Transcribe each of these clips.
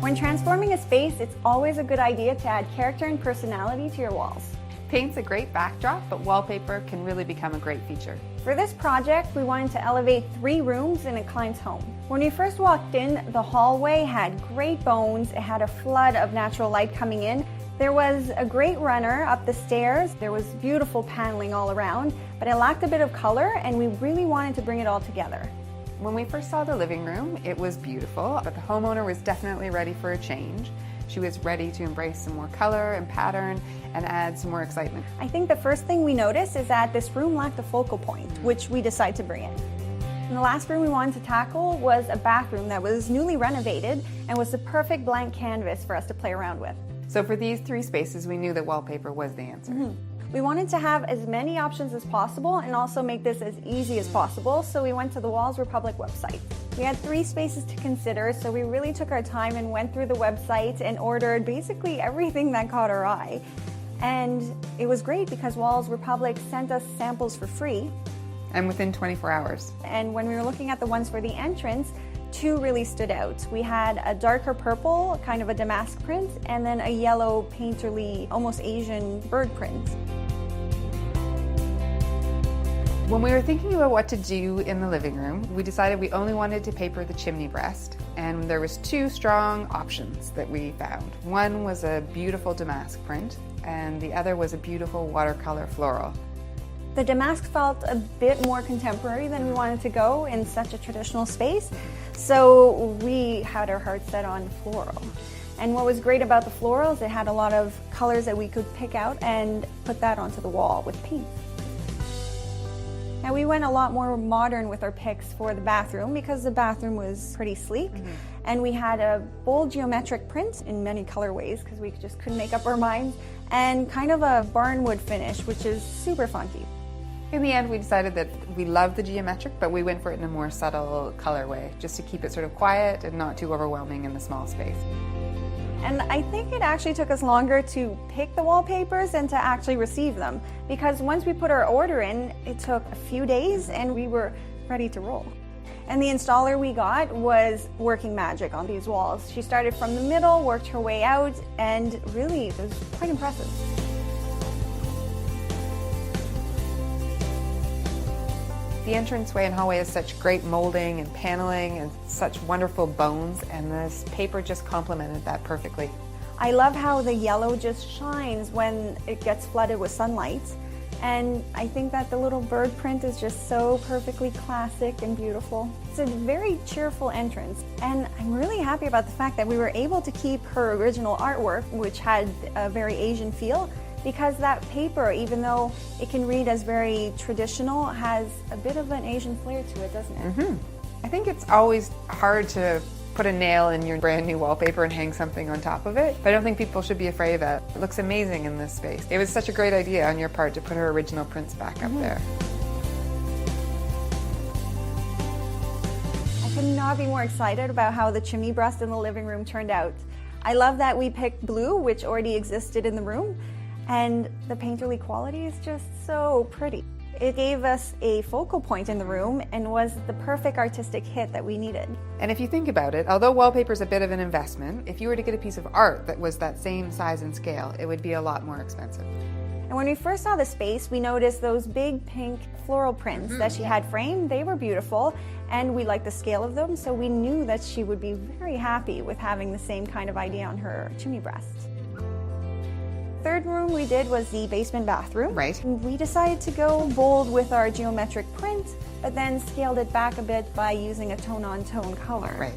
When transforming a space, it's always a good idea to add character and personality to your walls. Paint's a great backdrop, but wallpaper can really become a great feature. For this project, we wanted to elevate 3 rooms in a client's home. When we first walked in, the hallway had great bones. It had a flood of natural light coming in. There was a great runner up the stairs. There was beautiful paneling all around, but it lacked a bit of color, and we really wanted to bring it all together. When we first saw the living room, it was beautiful, but the homeowner was definitely ready for a change. She was ready to embrace some more color and pattern and add some more excitement. I think the first thing we noticed is that this room lacked a focal point, which we decided to bring in. And the last room we wanted to tackle was a bathroom that was newly renovated and was the perfect blank canvas for us to play around with. So for these 3 spaces, we knew that wallpaper was the answer. We wanted to have as many options as possible and also make this as easy as possible, so we went to the WallsRepublic website. We had 3 spaces to consider, so we really took our time and went through the website and ordered basically everything that caught our eye. And it was great because WallsRepublic sent us samples for free. And within 24 hours. And when we were looking at the ones for the entrance, 2 really stood out. We had a darker purple, kind of a damask print, and then a yellow painterly, almost Asian bird print. When we were thinking about what to do in the living room, we decided we only wanted to paper the chimney breast, and there was 2 strong options that we found. One was a beautiful damask print, and the other was a beautiful watercolor floral. The damask felt a bit more contemporary than we wanted to go in such a traditional space, so we had our hearts set on floral. And what was great about the florals, it had a lot of colors that we could pick out and put that onto the wall with paint. Now we went a lot more modern with our picks for the bathroom because the bathroom was pretty sleek, and we had a bold geometric print in many colorways because we just couldn't make up our minds, and kind of a barnwood finish, which is super funky. In the end, we decided that we loved the geometric, but we went for it in a more subtle colorway, just to keep it sort of quiet and not too overwhelming in the small space. And I think it actually took us longer to pick the wallpapers than to actually receive them, because once we put our order in, it took a few days and we were ready to roll. And the installer we got was working magic on these walls. She started from the middle, worked her way out, and really it was quite impressive. The entranceway and hallway has such great molding and paneling and such wonderful bones, and this paper just complemented that perfectly. I love how the yellow just shines when it gets flooded with sunlight, and I think that the little bird print is just so perfectly classic and beautiful. It's a very cheerful entrance, and I'm really happy about the fact that we were able to keep her original artwork, which had a very Asian feel, because that paper, even though it can read as very traditional, has a bit of an Asian flair to it, doesn't it? I think it's always hard to put a nail in your brand new wallpaper and hang something on top of it, but I don't think people should be afraid of that. It looks amazing in this space. It was such a great idea on your part to put her original prints back up there. I could not be more excited about how the chimney breast in the living room turned out. I love that we picked blue, which already existed in the room, and the painterly quality is just so pretty. It gave us a focal point in the room and was the perfect artistic hit that we needed. And if you think about it, although wallpaper is a bit of an investment, if you were to get a piece of art that was that same size and scale, it would be a lot more expensive. And when we first saw the space, we noticed those big pink floral prints that she had framed. They were beautiful, and we liked the scale of them, so we knew that she would be very happy with having the same kind of idea on her chimney breast. Third room we did was the basement bathroom. Right. We decided to go bold with our geometric print, but then scaled it back a bit by using a tone-on-tone color. Right.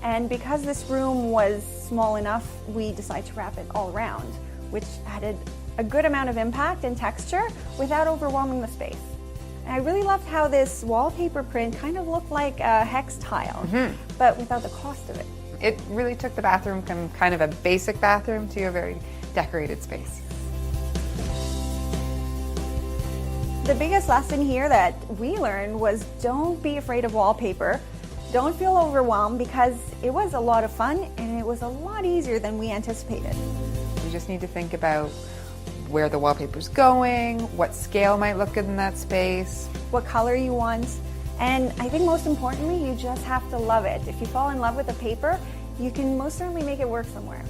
And because this room was small enough, we decided to wrap it all around, which added a good amount of impact and texture without overwhelming the space. And I really loved how this wallpaper print kind of looked like a hex tile, but without the cost of it. It really took the bathroom from kind of a basic bathroom to a very decorated space. The biggest lesson here that we learned was don't be afraid of wallpaper. Don't feel overwhelmed, because it was a lot of fun and it was a lot easier than we anticipated. You just need to think about where the wallpaper's going, what scale might look good in that space, what color you want, and I think most importantly, you just have to love it. If you fall in love with the paper, you can most certainly make it work somewhere.